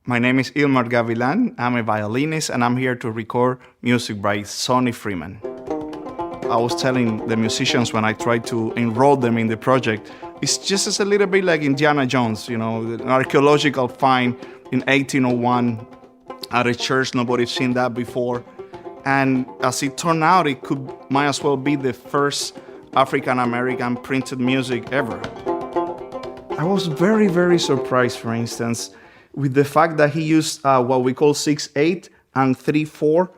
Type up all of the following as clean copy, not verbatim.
My name is Ilmar Gavilan. I'm a violinist, and I'm here to record music by Sawney Freeman. I was telling the musicians when I tried to enroll them in the project, it's just as a little bit like Indiana Jones, an archaeological find in 1801 at a church. Nobody's seen that before. And as it turned out, might as well be the first African-American printed music ever. I was very, very surprised, for instance, with the fact that he used what we call 6/8 and 3/4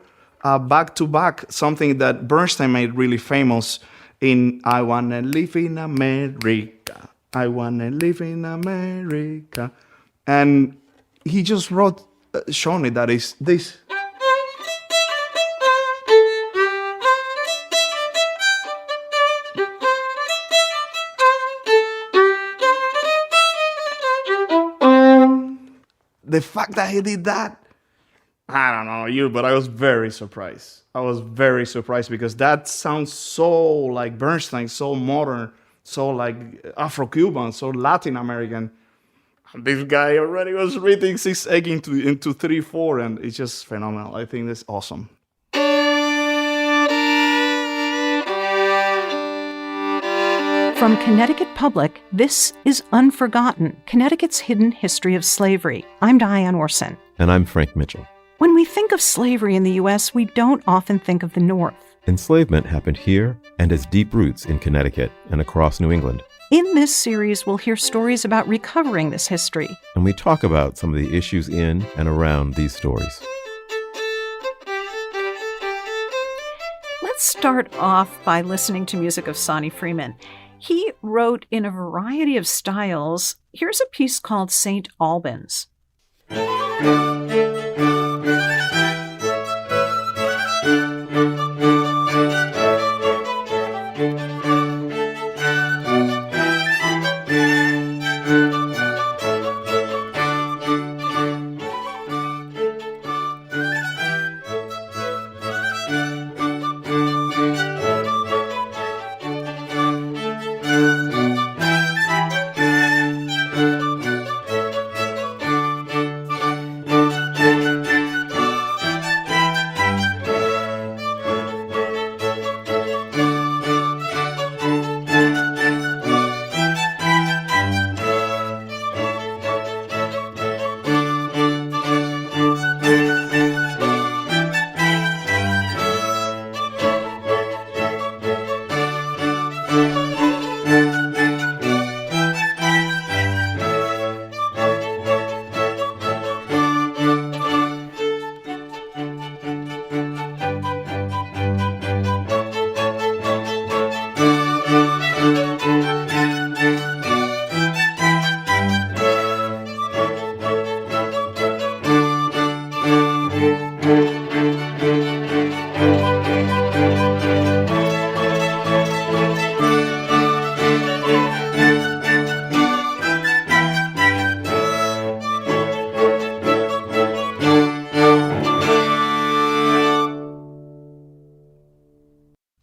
back-to-back, something that Bernstein made really famous in I Wanna Live in America, I Wanna Live in America. And he just wrote, Shawnee, that is this. The fact that he did that, I don't know you, but I was very surprised. I was very surprised because that sounds so like Bernstein, so modern, so like Afro-Cuban, so Latin American. This guy already was reading 6/8 into 3/4, and it's just phenomenal. I think that's awesome. From Connecticut Public, this is Unforgotten, Connecticut's Hidden History of Slavery. I'm Diane Orson. And I'm Frank Mitchell. When we think of slavery in the U.S., we don't often think of the North. Enslavement happened here and has deep roots in Connecticut and across New England. In this series, we'll hear stories about recovering this history. And we talk about some of the issues in and around these stories. Let's start off by listening to music of Sawney Freeman. He wrote in a variety of styles. Here's a piece called St. Albans.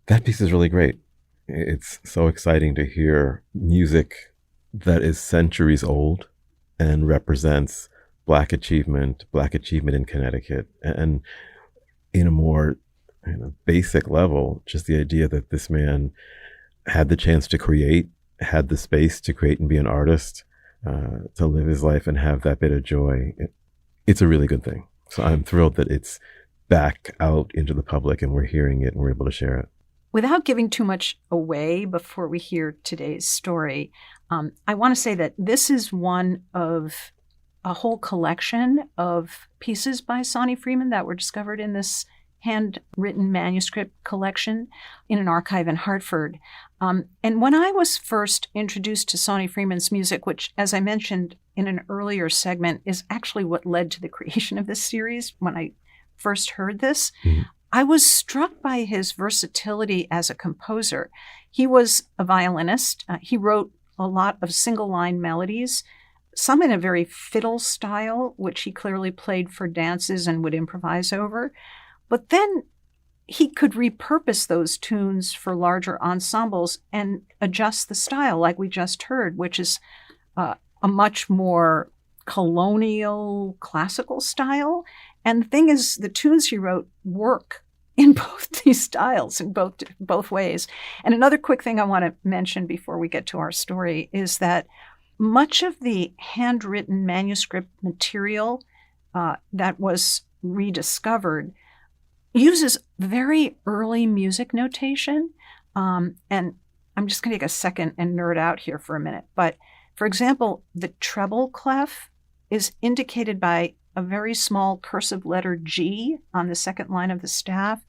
That piece is really great. It's so exciting to hear music that is centuries old and represents Black achievement in Connecticut. And in a more basic level, just the idea that this man had the chance to create, had the space to create and be an artist, to live his life and have that bit of joy. It's a really good thing. So I'm thrilled that it's back out into the public and we're hearing it and we're able to share it. Without giving too much away before we hear today's story, I want to say that this is one of a whole collection of pieces by Sawney Freeman that were discovered in this handwritten manuscript collection in an archive in Hartford. And when I was first introduced to Sawney Freeman's music, which, as I mentioned in an earlier segment, is actually what led to the creation of this series, when I first heard this, I was struck by his versatility as a composer. He was a violinist. He wrote a lot of single-line melodies, some in a very fiddle style, which he clearly played for dances and would improvise over. But then he could repurpose those tunes for larger ensembles and adjust the style, like we just heard, which is a much more colonial classical style. And the thing is, the tunes he wrote work in both these styles, in both ways. And another quick thing I want to mention before we get to our story is that much of the handwritten manuscript material that was rediscovered uses very early music notation. And I'm just going to take a second and nerd out here for a minute. But for example, the treble clef is indicated by a very small cursive letter G on the second line of the staff,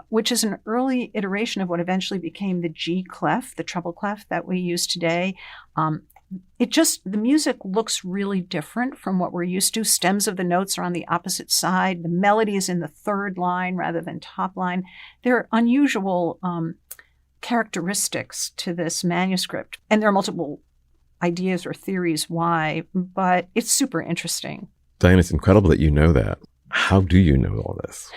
which is an early iteration of what eventually became the G clef, the treble clef that we use today. The music looks really different from what we're used to. Stems of the notes are on the opposite side. The melody is in the third line rather than top line. There are unusual characteristics to this manuscript, and there are multiple ideas or theories why, but it's super interesting. Diane, it's incredible that you know that. How do you know all this?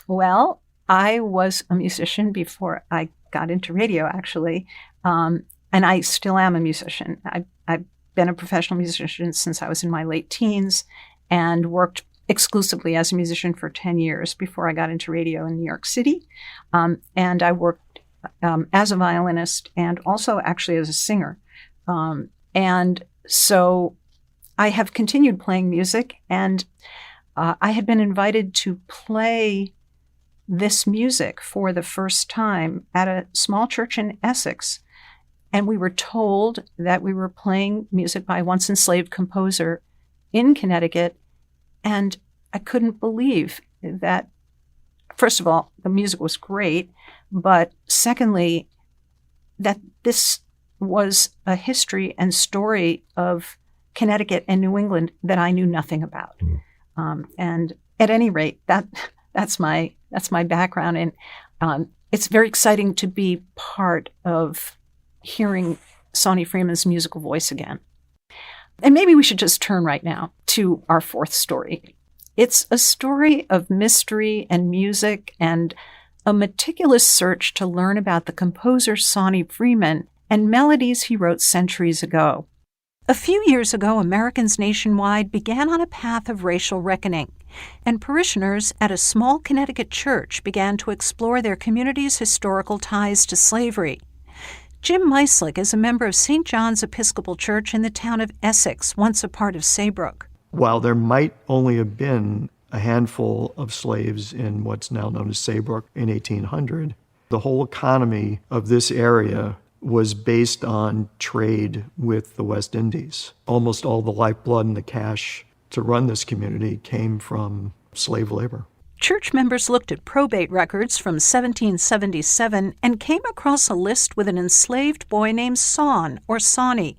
Well, I was a musician before I got into radio, actually, and I still am a musician. I've been a professional musician since I was in my late teens and worked exclusively as a musician for 10 years before I got into radio in New York City. And I worked as a violinist and also actually as a singer. And so I have continued playing music, and I had been invited to play this music for the first time at a small church in Essex. And we were told that we were playing music by a once-enslaved composer in Connecticut. And I couldn't believe that, first of all, the music was great, but secondly, that this was a history and story of Connecticut and New England that I knew nothing about. And at any rate, that's my background. And it's very exciting to be part of hearing Sawney Freeman's musical voice again. And maybe we should just turn right now to our fourth story. It's a story of mystery and music and a meticulous search to learn about the composer Sawney Freeman and melodies he wrote centuries ago. A few years ago, Americans nationwide began on a path of racial reckoning, and parishioners at a small Connecticut church began to explore their community's historical ties to slavery. Jim Meislick is a member of St. John's Episcopal Church in the town of Essex, once a part of Saybrook. While there might only have been a handful of slaves in what's now known as Saybrook in 1800, the whole economy of this area was based on trade with the West Indies. Almost all the lifeblood and the cash to run this community came from slave labor. Church members looked at probate records from 1777 and came across a list with an enslaved boy named Sawney.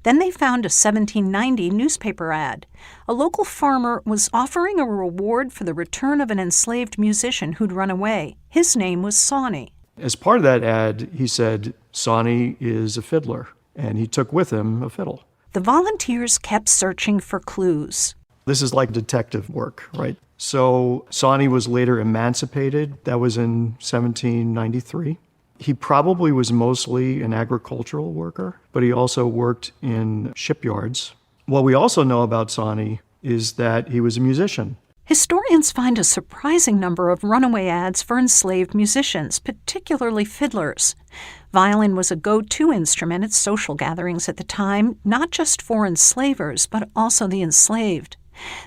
Then they found a 1790 newspaper ad. A local farmer was offering a reward for the return of an enslaved musician who'd run away. His name was Sawney. As part of that ad, he said, Sawney is a fiddler, and he took with him a fiddle. The volunteers kept searching for clues. This is like detective work, right? So Sawney was later emancipated. That was in 1793. He probably was mostly an agricultural worker, but he also worked in shipyards. What we also know about Sawney is that he was a musician. Historians find a surprising number of runaway ads for enslaved musicians, particularly fiddlers. Violin was a go-to instrument at social gatherings at the time, not just for enslavers, but also the enslaved.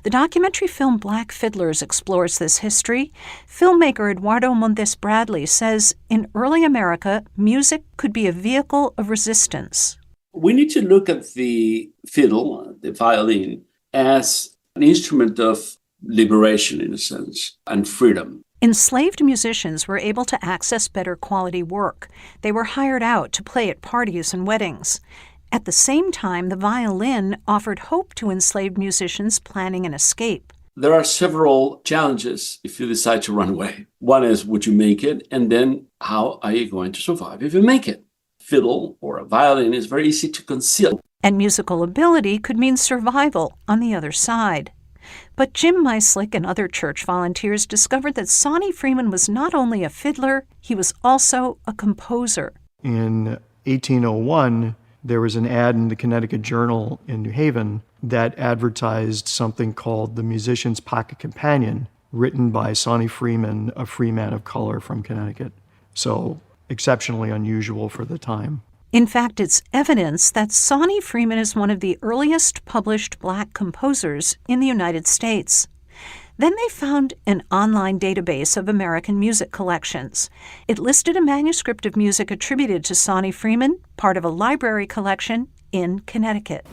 The documentary film Black Fiddlers explores this history. Filmmaker Eduardo Montes Bradley says in early America, music could be a vehicle of resistance. We need to look at the fiddle, the violin, as an instrument of liberation, in a sense, and freedom. Enslaved musicians were able to access better quality work. They were hired out to play at parties and weddings. At the same time, the violin offered hope to enslaved musicians planning an escape. There are several challenges if you decide to run away. One is, would you make it? And then, how are you going to survive if you make it? Fiddle or a violin is very easy to conceal. And musical ability could mean survival on the other side. But Jim Meislick and other church volunteers discovered that Sawney Freeman was not only a fiddler, he was also a composer. In 1801, There was an ad in the Connecticut Journal in New Haven that advertised something called The Musician's Pocket Companion, written by Sawney Freeman, a free man of color from Connecticut. So exceptionally unusual for the time. In fact, it's evidence that Sawney Freeman is one of the earliest published Black composers in the United States. Then they found an online database of American music collections. It listed a manuscript of music attributed to Sawney Freeman, part of a library collection in Connecticut.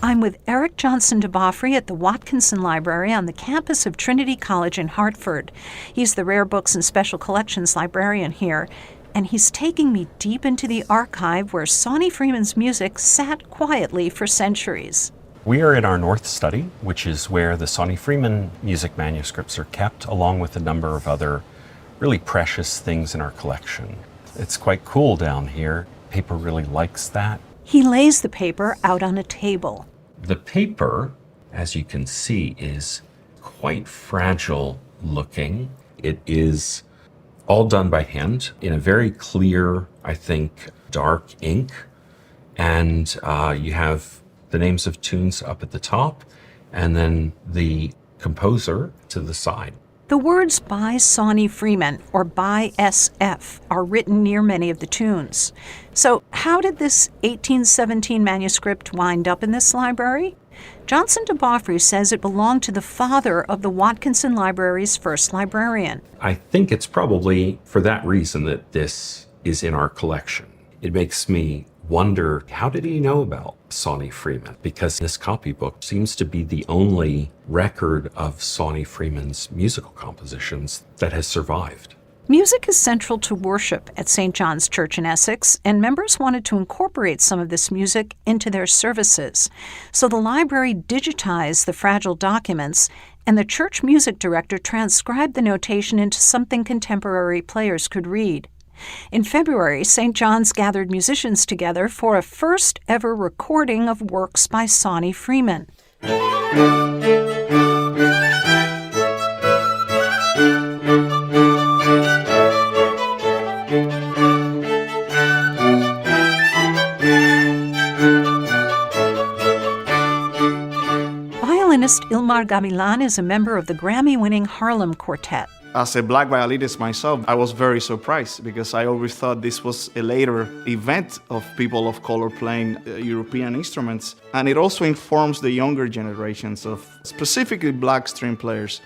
I'm with Eric Johnson DeBoffrey at the Watkinson Library on the campus of Trinity College in Hartford. He's the Rare Books and Special Collections librarian here, and he's taking me deep into the archive where Sawney Freeman's music sat quietly for centuries. We are in our North Study, which is where the Sawney Freeman music manuscripts are kept, along with a number of other really precious things in our collection. It's quite cool down here. Paper really likes that. He lays the paper out on a table. The paper, as you can see, is quite fragile looking. It is all done by hand in a very clear, I think, dark ink. And you have the names of tunes up at the top, and then the composer to the side. The words by Sawney Freeman, or by SF, are written near many of the tunes. So how did this 1817 manuscript wind up in this library? Johnson DeBoffrey says it belonged to the father of the Watkinson Library's first librarian. I think it's probably for that reason that this is in our collection. It makes me wonder, how did he know about Sawney Freeman? Because this copybook seems to be the only record of Sawney Freeman's musical compositions that has survived. Music is central to worship at St. John's Church in Essex, and members wanted to incorporate some of this music into their services. So the library digitized the fragile documents, and the church music director transcribed the notation into something contemporary players could read. In February, St. John's gathered musicians together for a first-ever recording of works by Sawney Freeman. Violinist Ilmar Gavilan is a member of the Grammy-winning Harlem Quartet. As a black violinist myself, I was very surprised because I always thought this was a later event of people of color playing European instruments. And it also informs the younger generations of specifically black string players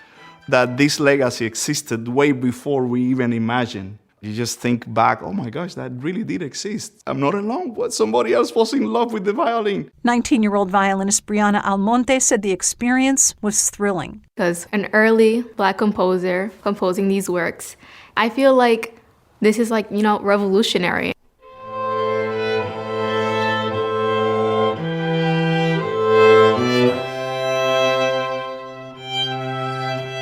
that this legacy existed way before we even imagined. You just think back, oh my gosh, that really did exist. I'm not alone, but somebody else was in love with the violin. 19-year-old violinist Brianna Almonte said the experience was thrilling. As an early black composer composing these works, I feel like this is revolutionary.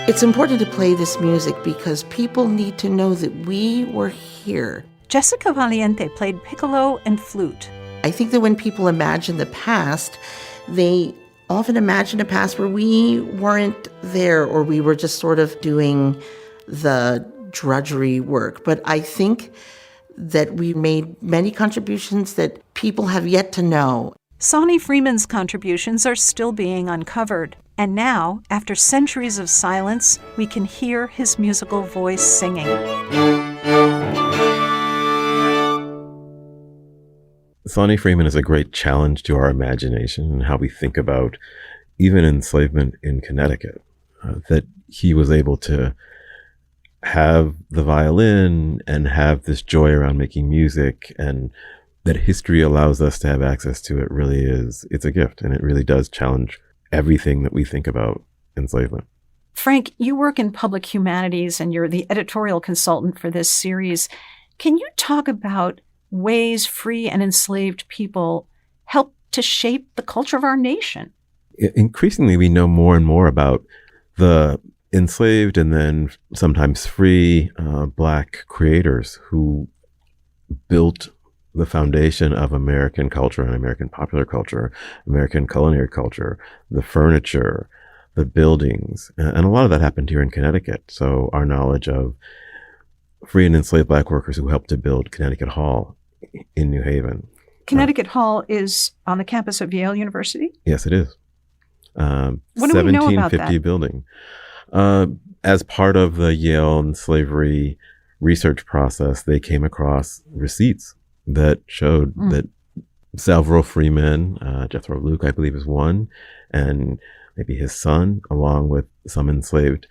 It's important to play this music because people need to know that we were here. Jessica Valiente played piccolo and flute. I think that when people imagine the past, they often imagine a past where we weren't there or we were just sort of doing the drudgery work. But I think that we made many contributions that people have yet to know. Sawney Freeman's contributions are still being uncovered. And now, after centuries of silence, we can hear his musical voice singing. Sawney Freeman is a great challenge to our imagination and how we think about even enslavement in Connecticut, that he was able to have the violin and have this joy around making music, and that history allows us to have access to it really is, it's a gift, and it really does challenge everything that we think about enslavement. Frank, you work in public humanities and you're the editorial consultant for this series. Can you talk about ways free and enslaved people help to shape the culture of our nation? Increasingly, we know more and more about the enslaved and then sometimes free Black creators who built the foundation of American culture and American popular culture, American culinary culture, the furniture, the buildings. And a lot of that happened here in Connecticut. So our knowledge of free and enslaved Black workers who helped to build Connecticut Hall in New Haven. Connecticut Hall is on the campus of Yale University? Yes, it is. What do we know about 1750 that? building. As part of the Yale and slavery research process, they came across receipts that showed that several freemen, Jethro Luke, I believe, is one, and maybe his son, along with some enslaved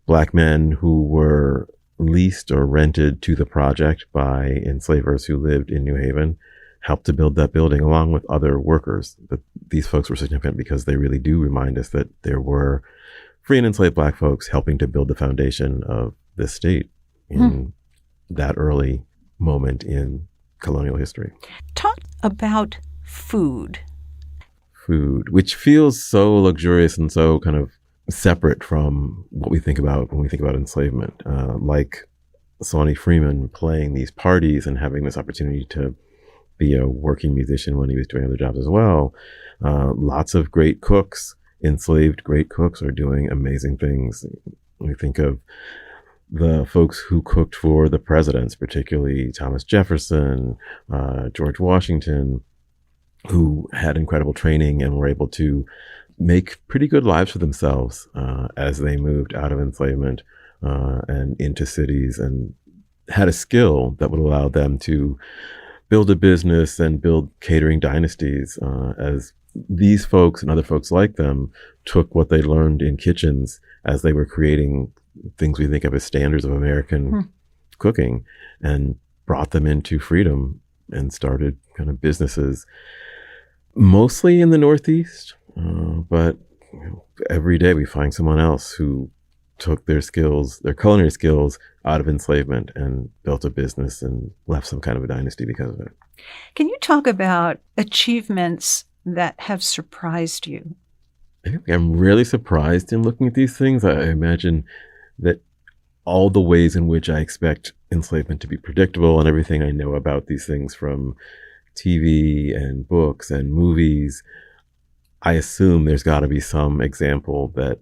Black men who were leased or rented to the project by enslavers who lived in New Haven, helped to build that building along with other workers. But these folks were significant because they really do remind us that there were free and enslaved Black folks helping to build the foundation of this state in that early moment in colonial history. Talk about food. Food, which feels so luxurious and so kind of separate from what we think about when we think about enslavement. Like Sawney Freeman playing these parties and having this opportunity to be a working musician when he was doing other jobs as well. Lots of great cooks, enslaved great cooks, are doing amazing things. We think of the folks who cooked for the presidents, particularly Thomas Jefferson, George Washington, who had incredible training and were able to make pretty good lives for themselves as they moved out of enslavement and into cities, and had a skill that would allow them to build a business and build catering dynasties as these folks and other folks like them took what they learned in kitchens as they were creating things we think of as standards of American cooking and brought them into freedom and started kind of businesses mostly in the Northeast. But every day we find someone else who took their skills, their culinary skills, out of enslavement and built a business and left some kind of a dynasty because of it. Can you talk about achievements that have surprised you? I think I'm really surprised in looking at these things. I imagine that all the ways in which I expect enslavement to be predictable and everything I know about these things from TV and books and movies, I assume there's got to be some example that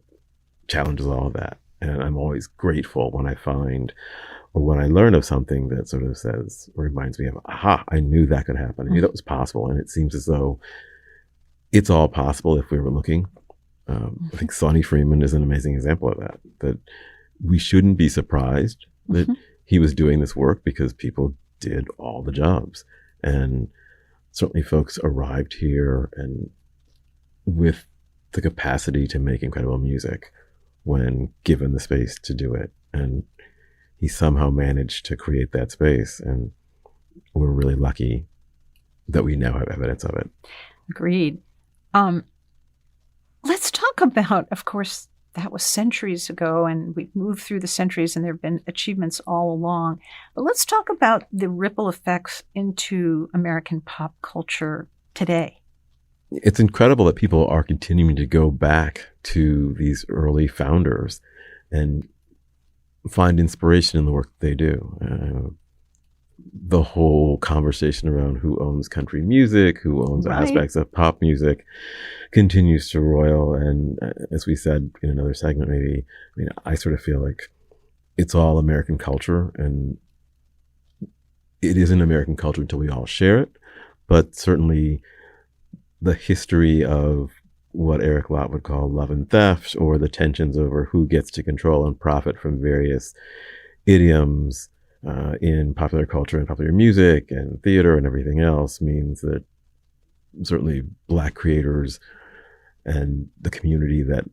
challenges all of that. And I'm always grateful when I find or when I learn of something that sort of says, or reminds me of, aha, I knew that could happen. I knew that was possible. And it seems as though it's all possible if we were looking. I think Sawney Freeman is an amazing example of that, that we shouldn't be surprised that he was doing this work because people did all the jobs. And certainly folks arrived here and with the capacity to make incredible music when given the space to do it. And he somehow managed to create that space. And we're really lucky that we now have evidence of it. Agreed. Let's talk about, of course, that was centuries ago, and we've moved through the centuries, and there have been achievements all along. But let's talk about the ripple effects into American pop culture today. It's incredible that people are continuing to go back to these early founders and find inspiration in the work they do. The whole conversation around who owns country music, who owns aspects of pop music continues to roil. And as we said in another segment, maybe, I mean, I sort of feel like it's all American culture, and it isn't American culture until we all share it. But certainly the history of what Eric Lott would call love and theft, or the tensions over who gets to control and profit from various idioms in popular culture and popular music and theater and everything else, means that certainly Black creators and the community that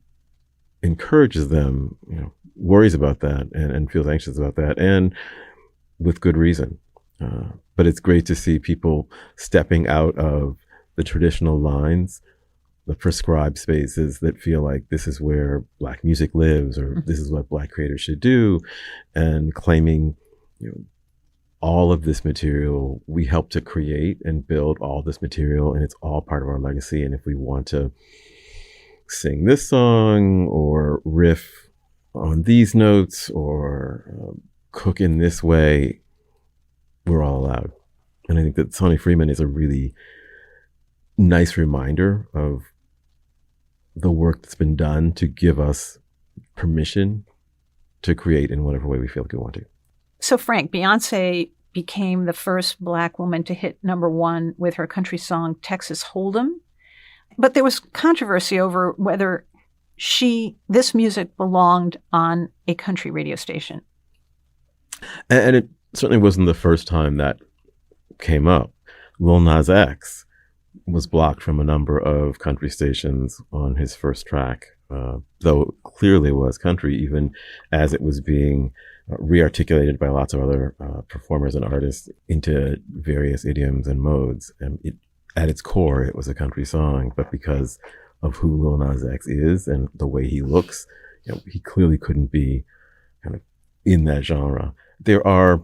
encourages them, worries about that and feels anxious about that, and with good reason. But it's great to see people stepping out of the traditional lines, the prescribed spaces that feel like this is where Black music lives, or this is what Black creators should do, and claiming, all of this material we help to create and build all this material, and it's all part of our legacy. And if we want to sing this song or riff on these notes or cook in this way, we're all allowed. And I think that Sawney Freeman is a really nice reminder of the work that's been done to give us permission to create in whatever way we feel like we want to. So, Frank, Beyonce became the first Black woman to hit #1 with her country song Texas Hold'em. But there was controversy over whether this music belonged on a country radio station. And it certainly wasn't the first time that came up. Lil Nas X was blocked from a number of country stations on his first track, though it clearly was country, even as it was being rearticulated by lots of other performers and artists into various idioms and modes. And at its core, it was a country song, but because of who Lil Nas X is and the way he looks, he clearly couldn't be kind of in that genre. There are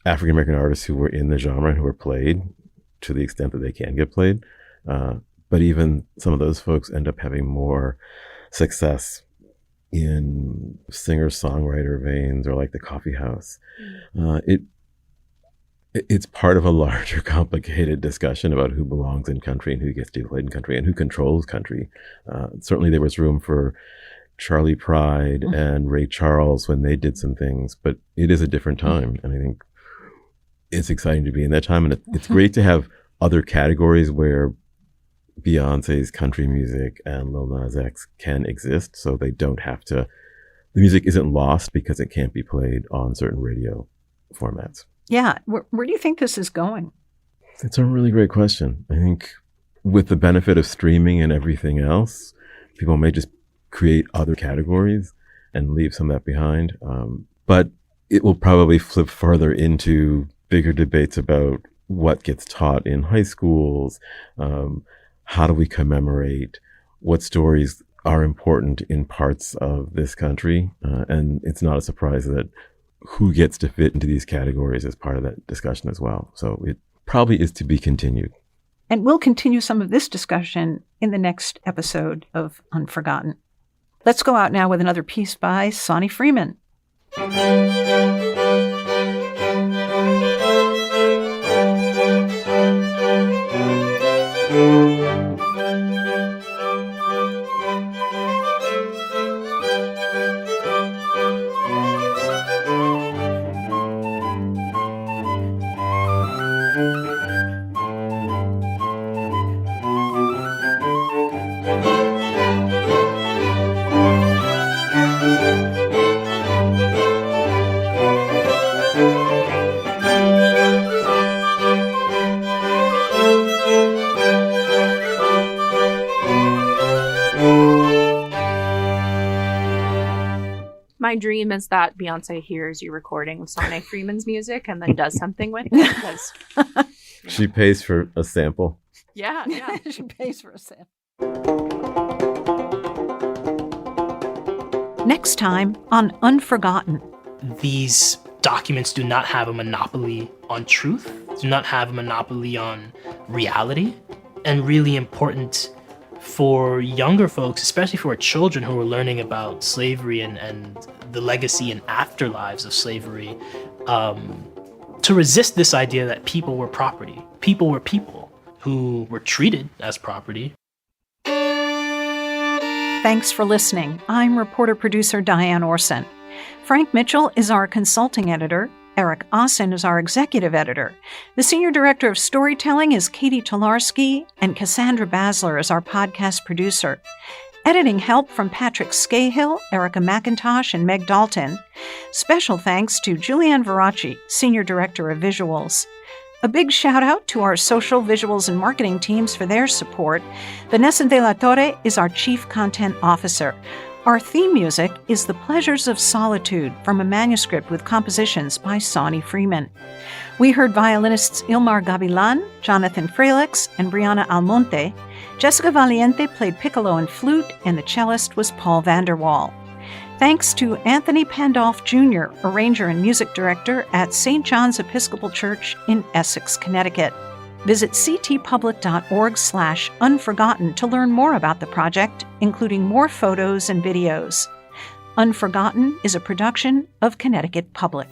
African-American artists who were in the genre and who were played to the extent that they can get played. But even some of those folks end up having more success in singer-songwriter veins or like the coffee house. It's part of a larger, complicated discussion about who belongs in country and who gets to be played in country and who controls country. Certainly there was room for Charlie Pride and Ray Charles when they did some things, but it is a different time. And I think it's exciting to be in that time. And it's great to have other categories where Beyonce's country music and Lil Nas X can exist, so they don't have to, the music isn't lost because it can't be played on certain radio formats. Yeah. Where do you think this is going? It's a really great question. I think with the benefit of streaming and everything else, people may just create other categories and leave some of that behind. But it will probably flip further into bigger debates about what gets taught in high schools. How do we commemorate? What stories are important in parts of this country? And it's not a surprise that who gets to fit into these categories is part of that discussion as well. So it probably is to be continued. And we'll continue some of this discussion in the next episode of Unforgotten. Let's go out now with another piece by Sawney Freeman. My dream is that Beyonce hears you recording Sawney Freeman's music and then does something with it. Because, she pays for a sample. Yeah. She pays for a sample. Next time on Unforgotten. These documents do not have a monopoly on truth, do not have a monopoly on reality, and really important for younger folks, especially for children who are learning about slavery and the legacy and afterlives of slavery, to resist this idea that people were property. People were people who were treated as property. Thanks for listening. I'm reporter-producer Diane Orson. Frank Mitchell is our consulting editor. Eric Ossen is our executive editor. The senior director of storytelling is Katie Tolarski, and Cassandra Basler is our podcast producer. Editing help from Patrick Scahill, Erica McIntosh, and Meg Dalton. Special thanks to Julianne Veracci, senior director of visuals. A big shout out to our social, visuals, and marketing teams for their support. Vanessa De La Torre is our chief content officer. Our theme music is The Pleasures of Solitude from a manuscript with compositions by Sawney Freeman. We heard violinists Ilmar Gavilan, Jonathan Frelix, and Brianna Almonte. Jessica Valiente played piccolo and flute, and the cellist was Paul Vanderwall. Thanks to Anthony Pandolf Jr., arranger and music director at St. John's Episcopal Church in Essex, Connecticut. Visit ctpublic.org/unforgotten to learn more about the project, including more photos and videos. Unforgotten is a production of Connecticut Public.